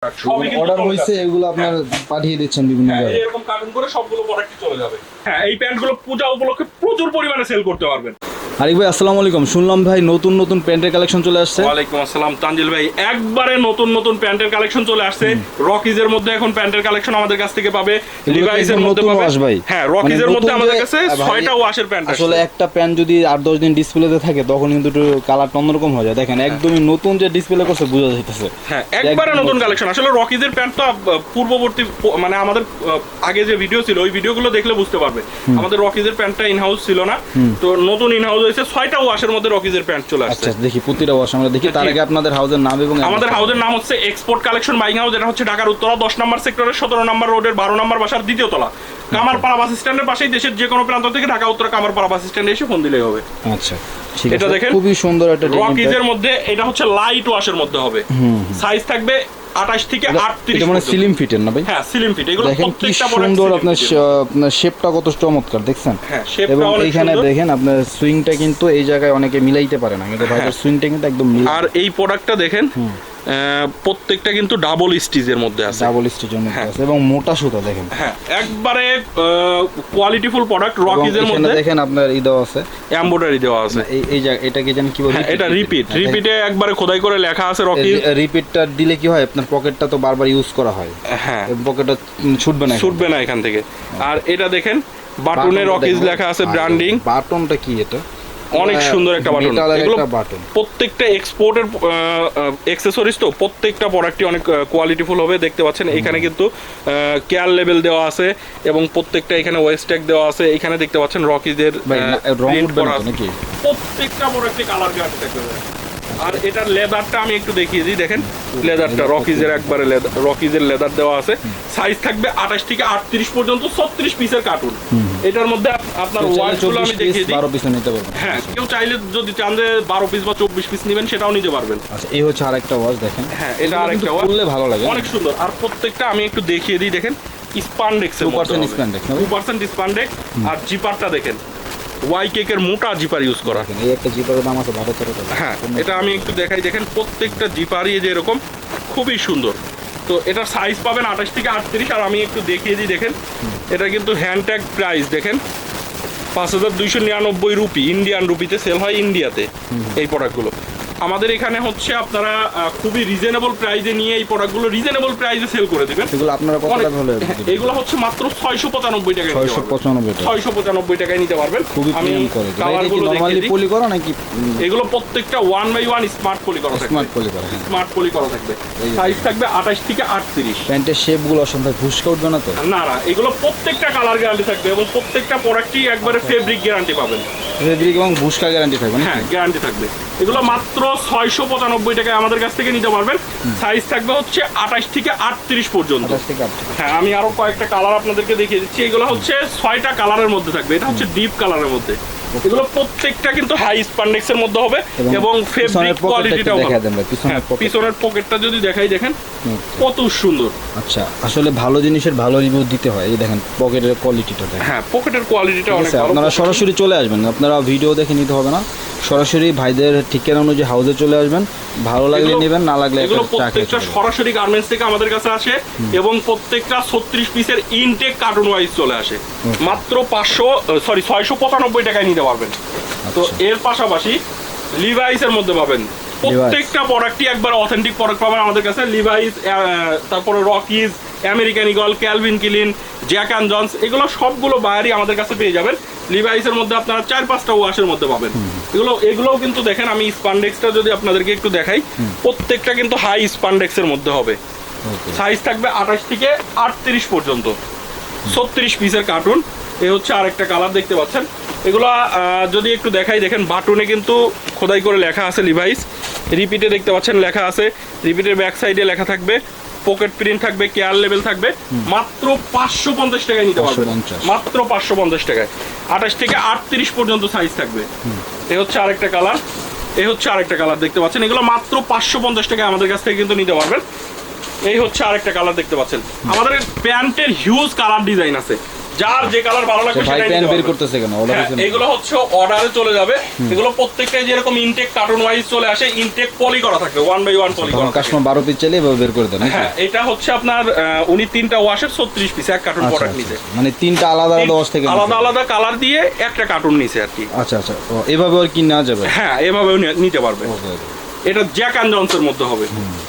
সবই কিন্তু অর্ডার চলে হইছে যাবে। এগুলো আপনারা পাঠিয়ে দিচ্ছেন বিভিন্ন হ্যাঁ, জায়গায়। এরকম কার্টুন করে সবগুলো প্রোডাক্ট চলে যাবে। হ্যাঁ, এই প্যান্টগুলো পূজা উপলক্ষে প্রচুর পরিমাণে সেল করতে পারবেন। আরিফ ভাই আসসালামু আলাইকুম, শুনলাম ভাই নতুন নতুন প্যান্টের কালেকশন চলে আসছে। ওয়ালাইকুম আসসালাম তানজিল ভাই, একবারে নতুন নতুন প্যান্টের কালেকশন চলে আসছে। রকিজের মধ্যে এখন প্যান্টের কালেকশন আমাদের কাছ থেকে পাবে, লিভাইসের মধ্যে পাবে। হ্যাঁ, রকিজের মধ্যে আমাদের কাছে 6টা ওয়াশের প্যান্ট আছে। আসলে একটা প্যান্ট যদি 8-10 দিন ডিসপ্লেতে থাকে তখন কিন্তু একটু কালারটা অন্যরকম হয়ে যায়। দেখেন একদমই নতুন যে ডিসপ্লে করছে বোঝা যাইতেছে। হ্যাঁ, একবারে নতুন কালেকশন। আসলে রকিজের প্যান্টটা পূর্ববর্তী মানে আমাদের আগে যে ভিডিও ছিল ওই ভিডিওগুলো দেখলে বুঝতে পারবে। আমাদের রকিজের প্যান্টটা ইনহাউস ছিল না, তো নতুন ইনহাউস হয়েছে। 6টা ওয়াশের মধ্যে রকিজের প্যান্ট চলে আসছে। আচ্ছা দেখি প্রতিটা ওয়াশ আমরা দেখি। তার আগে আপনাদের হাউসের নাম এবং আমাদের হাউসের নাম হচ্ছে এক্সপোর্ট কালেকশন বাইং হাউস। এটা হচ্ছে ঢাকার উত্তরা 10 নম্বর সেক্টরের 17 নম্বর রোডের 12 নম্বর বাসার দ্বিতীয় তলা, কামারপাড়া বাস স্ট্যান্ডের পাশেই। দেশের যে কোনো প্রান্ত থেকে ঢাকা উত্তরা কামারপাড়া বাস স্ট্যান্ডে এসে ফোন দিলেই হবে। আচ্ছা ঠিক আছে, এটা দেখেন খুবই সুন্দর একটা রকিজের মধ্যে। এটা হচ্ছে লাইট ওয়াশের মধ্যে হবে। সাইজ থাকবে 28 থেকে 38। এটা মানে স্লিম ফিটের না ভাই? হ্যাঁ, স্লিম ফিট। এগুলো দেখেন কি প্রত্যেকটা সুন্দর আপনার শেপটা কত চমৎকার দেখছেন। হ্যাঁ, শেপটা এবং অনেক এইখানে সুন্দর। দেখেন আপনার সুইংটা কিন্তু এই জায়গায় অনেকে মিলাইতে পারে না, কিন্তু ভাইটার সুইংটা কিন্তু একদম আর এই প্রোডাক্টটা দেখেন প্রত্যেকটা কিন্তু ডাবল স্টিচের মধ্যে আছে, ডাবল স্টিচের মধ্যে আছে এবং মোটা সুতা দেখেন। হ্যাঁ, একবারে কোয়ালিটিফুল প্রোডাক্ট। এবং রকিজের এখানে মধ্যে দেখেন আপনার এই দেওয়া আছে, এমব্রয়ডারি দেওয়া আছে। এই জায়গা এটাকে জানেন কি বলে? হ্যাঁ, এটা রিপিটে একবারে খোদাই করে লেখা আছে রকিজ। রিপিটটা দিলে কি হয়, আপনার পকেটটা তো বারবার ইউজ করা হয়, হ্যাঁ, পকেটটা ছুটবে না, ছুটবে না এখান থেকে। আর এটা দেখেন বাটনে রকিজ লেখা আছে, ব্র্যান্ডিং। বাটনটা কি এটা? অনেক সুন্দর একটা বাটন। এগুলো বাটন প্রত্যেকটা এক্সপোর্টের অ্যাকসেসরিজ, তো প্রত্যেকটা প্রোডাক্টই অনেক কোয়ালিটিফুল হবে। দেখতে পাচ্ছেন এখানে কিন্তু কেয়ার লেভেল দেওয়া আছে এবং প্রত্যেকটা এখানে ওয়েস্ট ট্যাগ দেওয়া আছে। এখানে দেখতে পাচ্ছেন রকিজের প্রিন্ট করা আছে। নাকি প্রত্যেকটা প্রোডাক্টে কালার গ্যারান্টি থাকবে। আর এটার লেদারটা আমি একটু দেখিয়ে দিই। দেখেন লেদারটা রকিজের একবারে রকিজের লেদার দেওয়া আছে। সাইজ থাকবে 28 থেকে 38 পর্যন্ত, 36 পিসের কার্টুন। এটার মধ্যে আপনার ওয়াচগুলো আমি দেখিয়ে দিই। 12 পিস নিতে পারবেন। হ্যাঁ, কেউ চাইলে যদি চান যে 12 পিস বা 24 পিস নেবেন সেটাও নিতে পারবেন। আচ্ছা এই হচ্ছে আরেকটা ওয়াচ দেখেন। হ্যাঁ, এটা আরেকটা ওয়াচ, খুললে ভালো লাগে, অনেক সুন্দর। আর প্রত্যেকটা আমি একটু দেখিয়ে দিই। দেখেন স্পান্ডেক্সের মধ্যে 2% স্প্যান্ডেক্স না ভাই? 2% স্পান্ডেক্স। আর জিপারটা দেখেন ওয়াই কেকের মোটা জিপার ইউজ করা। এই একটা জিপারের দাম আছে 12-13 টাকা। হ্যাঁ, এটা আমি একটু দেখাই। দেখেন প্রত্যেকটা জিপারই যে এরকম খুবই সুন্দর। তো এটার সাইজ পাবেন 28 থেকে 38। আর আমি একটু দেখিয়ে দিই। দেখেন এটা কিন্তু হ্যান্ড ট্যাগ প্রাইস দেখেন 5299 রুপি, ইন্ডিয়ান রুপিতে সেল হয় ইন্ডিয়াতে এই প্রোডাক্টগুলো। আমাদের এখানে হচ্ছে আপনারা খুবই রিজনেবল প্রাইসে নিয়ে এই প্রোডাক্টগুলো রিজনেবল প্রাইসে সেল করে দিবেন। এগুলো আপনারা কত টাকা হলে? এগুলো হচ্ছে মাত্র 695 টাকায় 695 টাকা। 695 টাকায় নিতে পারবেন। খুবই আমি প্রিমিয়াম করে। এটা কি কালারগুলো নরমালি দেখিয়ে দিই। পলি করা নাকি? এগুলো প্রত্যেকটা 1 বাই 1 স্মার্ট পলি করা থাকবে। স্মার্ট পলি করা। স্মার্ট পলি করা থাকবে। সাইজ থাকবে 28 থেকে 38। প্যান্টের শেপগুলো অসম্ভব ঘুষকা উঠবে না তো? না, এগুলো প্রত্যেকটা কালার গ্যারান্টি থাকবে এবং প্রত্যেকটা প্রোডাক্টই একবারে ফেব্রিক গ্যারান্টি পাবেন। ফেব্রিক এবং ঘুষকা গ্যারান্টি থাকবে না? হ্যাঁ, গ্যারান্টি থাকবে। এগুলো মাত্র 695 টাকায় আমাদের কাছ থেকে নিতে পারবেন। সাইজ থাকবে হচ্ছে 28 থেকে 38 পর্যন্ত। 28 থেকে 38। হ্যাঁ, আমি আরো কয়েকটা কালার আপনাদেরকে দেখিয়ে দিচ্ছি। এগুলো হচ্ছে 6টা কালারের মধ্যে থাকবে। এটা হচ্ছে ডিপ কালারের মধ্যে। এগুলো প্রত্যেকটা কিন্তু হাই স্পান্ডেক্সের মধ্যে হবে এবং ফেব্রিক কোয়ালিটিটাও ভালো। হ্যাঁ, পিছনের পকেটটা যদি দেখাই, দেখেন কত সুন্দর। আচ্ছা আসলে ভালো জিনিসের ভালো রিভিউ দিতে হয়। এই দেখেন পকেটের কোয়ালিটিটা দেখেন। হ্যাঁ, পকেটের কোয়ালিটিটা অনেক ভালো। আপনারা সরাসরি চলে আসবেন, আপনারা ভিডিও দেখে নিতে হবে না, সরাসরি ভাইদের ঠিকানা অনুযায়ী হাউসে চলে আসবেন। ভালো লাগলে নেবেন, না লাগলে এগুলো প্রত্যেকটা সরাসরি গার্মেন্টস থেকে আমাদের কাছে আসে এবং প্রত্যেকটা 36 পিসের ইনটেক কার্টুন ওয়াইজ চলে আসে। মাত্র 695 টাকায় নিতে পারবেন। তো এর পাশাপাশি লিভাইসের মধ্যে পাবেন প্রত্যেকটা প্রোডাক্টই একবার অথেন্টিক প্রোডাক্ট পাবেন আমাদের কাছে। লিভাইস, তারপরে Rockies, American Eagle, Calvin Klein, Jack and Jones, এগুলো সবগুলো বায়ারই আমাদের কাছে পেয়ে যাবেন। লিভাইসের মধ্যে আপনারা 4-5টা ওয়াশের মধ্যে পাবেন। এগুলোও কিন্তু দেখেন, আমি স্পান্ডেক্সটা যদি আপনাদেরকে একটু দেখাই, প্রত্যেকটা কিন্তু হাই স্পান্ডেক্সের মধ্যে হবে। সাইজ থাকবে 28 থেকে 38 পর্যন্ত, 36 পিসের কার্টুন। এ হচ্ছে আরেকটা কালার দেখতে পাচ্ছেন। এগুলো যদি একটু দেখাই, দেখেন বাটনে কিন্তু খোদাই করে লেখা আছে লিভাইস। রিপিটে দেখতে পাচ্ছেন লেখা আছে, রিপিটের ব্যাক সাইডে লেখা থাকবে, পকেট প্রিন্ট থাকবে, কেয়ার লেভেল থাকবে। মাত্র 550 টাকায় নিতে পারবেন। মাত্র 550 টাকায় 28 থেকে 38 পর্যন্ত সাইজ থাকবে। এ হচ্ছে আরেকটা কালার, এই হচ্ছে আরেকটা কালার দেখতে পাচ্ছেন। এগুলো মাত্র 550 টাকায় আমাদের কাছ থেকে কিন্তু নিতে পারবেন। এই হচ্ছে আরেকটা কালার দেখতে পাচ্ছেন। আমাদের প্যান্টের হিউজ কালার ডিজাইন আছে, যার যে কালার ভালো লাগবে ভাই সেটাই প্যান্ট নিতে বের পারবেন। করতেছে কেন অর্ডার হ্যাঁ, দিছেন? এগুলো হচ্ছে অর্ডারে চলে যাবে। এগুলো প্রত্যেকটাই যেরকম ইনটেক কার্টুন ওয়াইজ চলে আসে, ইনটেক পলি করা থাকবে, 1 বাই 1 পলি করা থাকবে। কাস্টমার 12 পিস চাইলে এভাবে বের করে দেন নাকি? হ্যাঁ, এটা হচ্ছে আপনার উনি 3টা ওয়াশের 36 পিস এক কার্টুন আচ্ছা, প্রোডাক্ট আচ্ছা। নিতে, মানে 3টা আলাদা আলাদা ওয়াশ থেকে আলাদা নিছেন? আলাদা কালার দিয়ে একটা কার্টুন নিছে আর কি। আচ্ছা আচ্ছা, ও, এভাবে আর কি নেওয়া যাবে? হ্যাঁ, এভাবেও নিতে পারবে। ওকে, এটা জ্যাক অ্যান্ড জনসের মধ্যে হবে।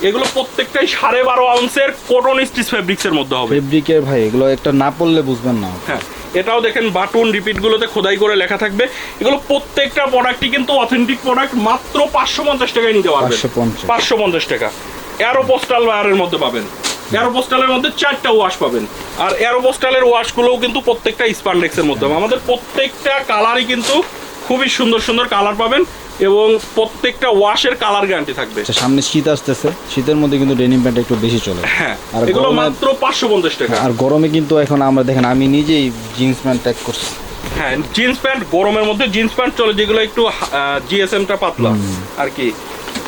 এগুলো প্রত্যেকটাই 12.5 আউন্সের কটন স্টিচ ফেব্রিক্সের মধ্যে হবে। ফেব্রিকের ভাই এগুলো একটা না পড়লে বুঝবেন না। হ্যাঁ, এটাও দেখেন বাটন রিপিটগুলোতে খোদাই করে লেখা থাকবে। এগুলো প্রত্যেকটা প্রোডাক্টই কিন্তু অথেন্টিক প্রোডাক্ট, মাত্র 550 টাকায় নিতে পারবেন। 550 550 টাকা। অ্যারোপোস্টাল ওয়্যারের মধ্যে পাবেন। অ্যারোপোস্টালের মধ্যে 4টা ওয়াশ পাবেন। আর অ্যারোপোস্টালের ওয়াশগুলোও কিন্তু প্রত্যেকটা স্পান্ডেক্সের মধ্যে হবে। আমাদের প্রত্যেকটা কালারই কিন্তু খুবই সুন্দর সুন্দর কালার পাবেন এবং প্রত্যেকটা ওয়াশের কালার গ্যারান্টি থাকবে। আচ্ছা, সামনে শীত আসতেছে, শীতের মধ্যে কিন্তু ডেনিম প্যান্ট একটু বেশি চলে। হ্যাঁ, আর এগুলো গরমে- মাত্র 550 টাকা। আর গরমে কিন্তু এখন আমরা দেখেন আমি নিজেই জিন্স প্যান্ট ট্যাগ করছি। হ্যাঁ, জিন্স প্যান্ট গরমের মধ্যে জিন্স প্যান্ট চলে, যেগুলো একটু জিএসএমটা পাতলা আর কি।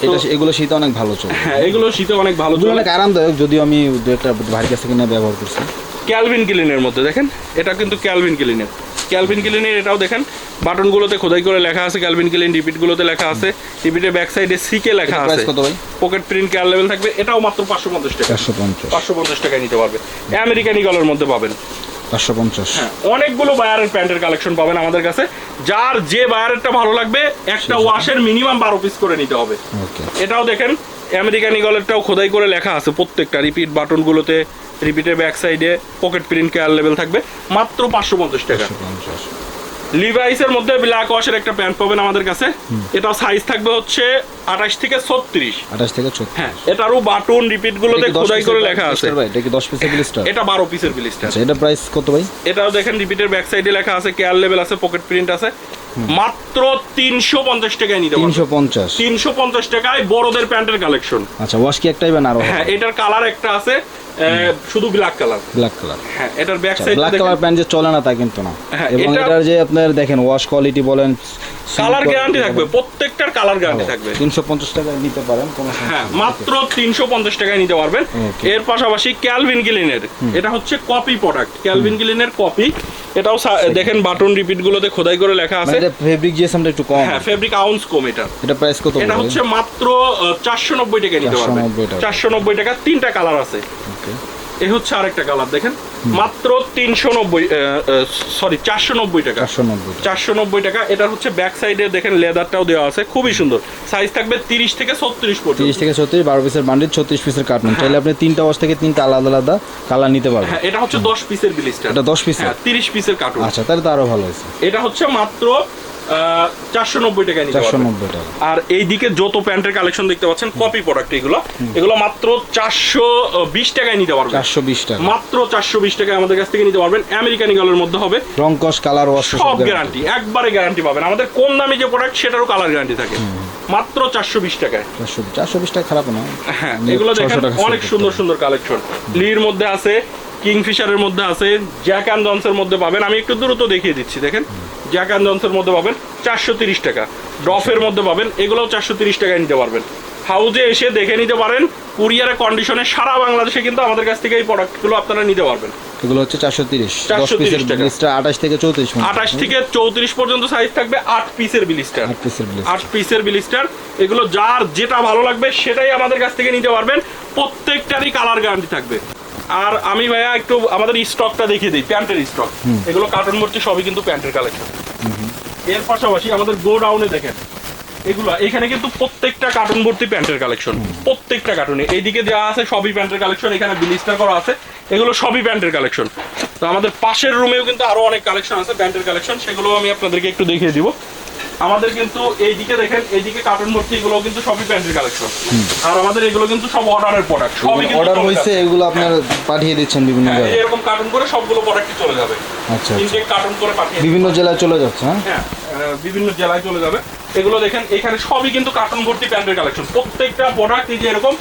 এটা এগুলো শীতে অনেক ভালো চলে। হ্যাঁ, এগুলো শীতে অনেক ভালো এগুলো চলে। অনেক আরামদায়ক, যদিও আমি দু একটা ভাইয়ের কাছ থেকে নিয়ে ব্যবহার করছি। ক্যালভিন ক্লিনের মধ্যে দেখেন, এটা কিন্তু ক্যালভিন ক্লিনের। ক্যালভিন ক্লিনের এটাও দেখেন বাটনগুলোতে খোদাই করে লেখা আছে ক্যালভিন ক্লিন, রিপিটগুলোতে লেখা আছে, রিপিটের ব্যাক সাইডে সিকে লেখা এটা আছে। প্রাইস কত ভাই? পকেট প্রিন্ট কেয়ার লেভেল থাকবে। এটাও মাত্র 550 টাকা। 450 550 টাকায় নিতে পারবে। আমেরিকান ইগলের মধ্যে পাবেন। 550। হ্যাঁ, অনেকগুলো বায়ারের প্যান্টের কালেকশন পাবেন আমাদের কাছে। যার যে বায়ারেরটা ভালো লাগবে একটা ওয়াশের মিনিমাম 12 পিস করে নিতে হবে। ওকে, এটাও দেখেন আমেরিকান ইগলেরটাও খোদাই করে লেখা আছে প্রত্যেকটা রিপিট বাটনগুলোতে, রিপিটের ব্যাক সাইডে পকেট প্রিন্ট কেয়ার লেভেল থাকবে, মাত্র 550 টাকা। 550। লিভাইসের মধ্যে ব্ল্যাক ওয়াশের একটা প্যান্ট পাবেন আমাদের কাছে। এটাও সাইজ থাকবে হচ্ছে 28 থেকে 36। 28 থেকে 34। হ্যাঁ, এটারও বাটন রিপিটগুলোতে খোদাই করে লেখা আছে। ভাই এটা কি 10 পিসের ব্লিস্টার? এটা 12 পিসের ব্লিস্টার। আচ্ছা, এটা প্রাইস কত ভাই? এটাও দেখেন রিপিটের ব্যাক সাইডে লেখা আছে, কেয়ার লেভেল আছে, পকেট প্রিন্ট আছে, মাত্র 350 টাকায় নিতে পারবেন। 350। 350 টাকায় বড়দের প্যান্টের কালেকশন। আচ্ছা, ওয়াশ কি একটাই বা আরো? হ্যাঁ, এটার কালার একটা আছে, শুধু ব্ল্যাক কালার। Black colour. হ্যাঁ, এটার back side black colour pant যে চলে না তা কিন্তু না। হ্যাঁ, এবং এটা- এটার যে আপনার দেখেন ওয়াশ কোয়ালিটি বলেন, কালার গ্যারান্টি থাকবে, প্রত্যেকটার কালার গ্যারান্টি থাকবে। 350 টাকায় নিতে পারেন কোনো সমস্যা হ্যাঁ, নেই। মাত্র 350 টাকায় নিতে পারবেন। Okay. এর পাশাপাশি ক্যালভিন গ্লিনের, এটা হচ্ছে কপি প্রোডাক্ট, ক্যালভিন গ্লিনের কপি। এটাও দেখেন বাটন রিপিট গুলোতে খোদাই করে লেখা আছে। মানে এটা ফেব্রিক জিএসএমটা একটু কম। হ্যাঁ, ফেব্রিক আউন্স কম এটা। এটা প্রাইস কত? এটা হচ্ছে মাত্র 490 টাকায় নিতে পারবেন। 490 টাকা। 490 টাকা, 3টা কালার আছে। ওকে, এই হচ্ছে আরেকটা কালার দেখেন, মাত্র 490 টাকা। 490 টাকা। 490 টাকা। এটা হচ্ছে ব্যাক সাইডে দেখেন লেদারটাও দেওয়া আছে, খুবই সুন্দর। সাইজ থাকবে 30 থেকে 36 পর্যন্ত। 30 থেকে 36, 12 পিসের বান্ডিল, 36 পিসের কার্টুন। চাইলে আপনি 3টা ওয়াশ থেকে 3টা আলাদা আলাদা কালার নিতে পারবেন। হ্যাঁ, এটা হচ্ছে 10 পিসের ব্লিস্টার। এটা 10 পিসের? হ্যাঁ, 30 পিসের কার্টুন। আচ্ছা, তাহলে তো আরো ভালো হয়েছে। এটা হচ্ছে মাত্র 490 টাকায় নিতে পারবেন। 490 টাকা। আর এইদিকে যত প্যান্টের কালেকশন দেখতে পাচ্ছেন কপি প্রোডাক্ট, এগুলো মাত্র 420 টাকায় নিতে পারবেন। 420 টাকা। মাত্র 420 টাকায় আমাদের কাছ থেকে নিতে পারবেন। আমেরিকান ইগলের মধ্যে হবে, রং কস কালার ওয়াশ সব গ্যারান্টি, একবারে গ্যারান্টি পাবেন। আমাদের কম দামি যে প্রোডাক্ট সেটারও কালার গ্যারান্টি থাকে, মাত্র 420 টাকায়। 420 টাকা খারাপ না। হ্যাঁ, এগুলো দেখেন 600 টাকা অনেক sale সুন্দর করতে সুন্দর কালেকশন। লির মধ্যে আছে, কিংফিশারের মধ্যে আছে, জ্যাক অ্যান্ড জনসের মধ্যে পাবেন। আমি একটু দ্রুত দেখিয়ে দিচ্ছি, দেখেন জ্যাক অ্যান্ড জনসের মধ্যে পাবেন 430 টাকা। ডফের মধ্যে পাবেন, এগুলোও 430 টাকায় নিতে পারবেন। হাউজে এসে দেখে নিতে পারেন, কুরিয়ারের কন্ডিশনে সারা বাংলাদেশে কিন্তু আমাদের কাছ থেকে এই প্রোডাক্টগুলো আপনারা নিতে পারবেন। এগুলো হচ্ছে 430, 10 430 পিসের টাকা। ব্লিস্টার 28 থেকে 34 পর্যন্ত। 28 থেকে 34 পর্যন্ত সাইজ থাকবে, 8 পিসের ব্লিস্টার। 8 পিসের ব্লিস্টার। 8 পিসের ব্লিস্টার। এগুলো যার যেটা ভালো লাগবে সেটাই আমাদের কাছ থেকে নিতে পারবেন। প্রত্যেকটারই কালার গ্যারান্টি থাকবে। আর আমি ভাইয়া একটু আমাদের স্টকটা দেখিয়ে দিই, প্যান্টের স্টক। এগুলো কার্টুন ভর্তি সবই কিন্তু প্যান্টের কালেকশন। এর পাশাপাশি আমাদের গো ডাউনে দেখেন, এগুলো এখানে কিন্তু প্রত্যেকটা কার্টুন ভর্তি প্যান্টের কালেকশন, প্রত্যেকটা কার্টুনে। এইদিকে যা আছে সবই প্যান্টের কালেকশন, এখানে ব্লিস্টার করা আছে, এগুলো সবই প্যান্টের কালেকশন। তো আমাদের পাশের রুমেও কিন্তু আরো অনেক কালেকশন আছে প্যান্টের কালেকশন, সেগুলো আমি আপনাদেরকে একটু দেখিয়ে দিব। আমাদের কিন্তু এইদিকে দেখেন, এইদিকে কার্টুন ভর্তি, এগুলো কিন্তু সবই প্যান্টের কালেকশন। আর আমাদের এগুলো কিন্তু সব অর্ডারের প্রোডাক্ট, সবই কিন্তু অর্ডার হয়েছে, এগুলো আপনার পাঠিয়ে দিচ্ছেন বিভিন্ন হ্যাঁ, জায়গায়। এরকম কার্টুন করে সবগুলো প্রোডাক্টই চলে যাবে। আচ্ছা, ইনটেক কার্টুন করে পাঠিয়ে বিভিন্ন জেলায় চলে যাচ্ছে। হ্যাঁ, হ্যাঁ, বিভিন্ন জেলায় চলে যাবে। এগুলো দেখেন, এখানে সবই কিন্তু কার্টুন ভর্তি প্যান্টের কালেকশন। প্রত্যেকটা প্রোডাক্ট এই যে এরকম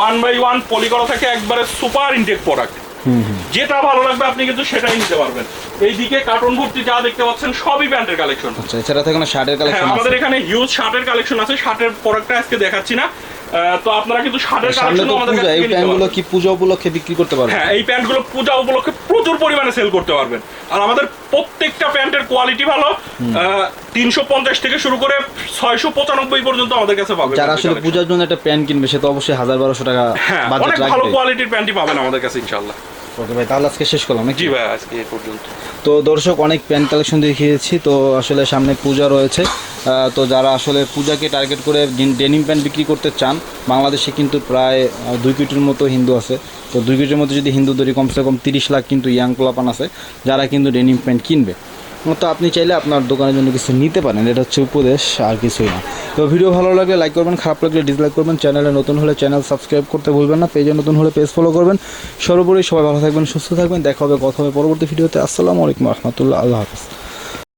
1 বাই 1 পলি করা থাকে, একবারে সুপার ইনটেক প্রোডাক্ট। যেটা ভালো লাগবে আপনি কিন্তু সেটাই নিতে পারবেন। এইদিকে কার্টুন ভর্তি যা দেখতে পাচ্ছেন সবই প্যান্টের কালেকশন। আচ্ছা, এছাড়া তো এখানে শার্টের হ্যাঁ, কালেকশন আমাদের আছে। এখানে হিউজ শার্টের কালেকশন আছে। শার্টের প্রোডাক্টটা আজকে দেখাচ্ছি না, তো আপনারা কিন্তু শার্টের সামনে কালেকশন তো আমাদের পূজা, কাছে এই নিতে প্যান্টগুলো পারবেন। কি পূজা উপলক্ষে বিক্রি করতে পারবেন? হ্যাঁ, এই প্যান্টগুলো পূজা উপলক্ষে প্রচুর পরিমাণে সেল করতে পারবেন। আর আমাদের প্রত্যেকটা প্যান্টের কোয়ালিটি ভালো, 350 থেকে শুরু করে 695 পর্যন্ত আমাদের কাছে পাবেন। যারা আসলে পূজার জন্য একটা প্যান্ট কিনবে সে তো অবশ্যই 1000-1200 টাকা হ্যাঁ, বাজেট অনেক ভালো রাখবে। কোয়ালিটির প্যান্টই পাবেন আমাদের কাছে ইনশাআল্লাহ। ওকে ভাই, তাহলে আজকে শেষ করলাম নাকি? জি ভাই, আজকে এই পর্যন্ত। তো দর্শক, অনেক প্যান্ট কালেকশন দেখিয়েছি, তো আসলে সামনে পূজা রয়েছে। তো যারা আসলে পূজাকে টার্গেট করে ডেনিম প্যান্ট বিক্রি করতে চান, বাংলাদেশে কিন্তু প্রায় 2 কোটির মতো হিন্দু আছে। তো 2 কোটির মধ্যে যদি হিন্দু ধরি, কমসে কম 30 লাখ কিন্তু ইয়াং পোলাপান আছে যারা কিন্তু ডেনিম প্যান্ট কিনবে। তো আপনি চাইলে আপনার দোকানের জন্য কিছু নিতে পারেন, এটা হচ্ছে উপদেশ, আর কিছুই না। তো ভিডিও ভালো লাগলে লাইক করবেন, খারাপ লাগলে ডিসলাইক করবেন। চ্যানেলে নতুন হলে চ্যানেল সাবস্ক্রাইব করতে ভুলবেন না, পেজে নতুন হলে পেজ ফলো করবেন। সর্বোপরি সবাই ভালো থাকবেন, সুস্থ থাকবেন, দেখা হবে কথা হবে পরবর্তী ভিডিওতে। আসসালামু আলাইকুম রহমতুল্লাহ, আল্লাহ হাফিজ।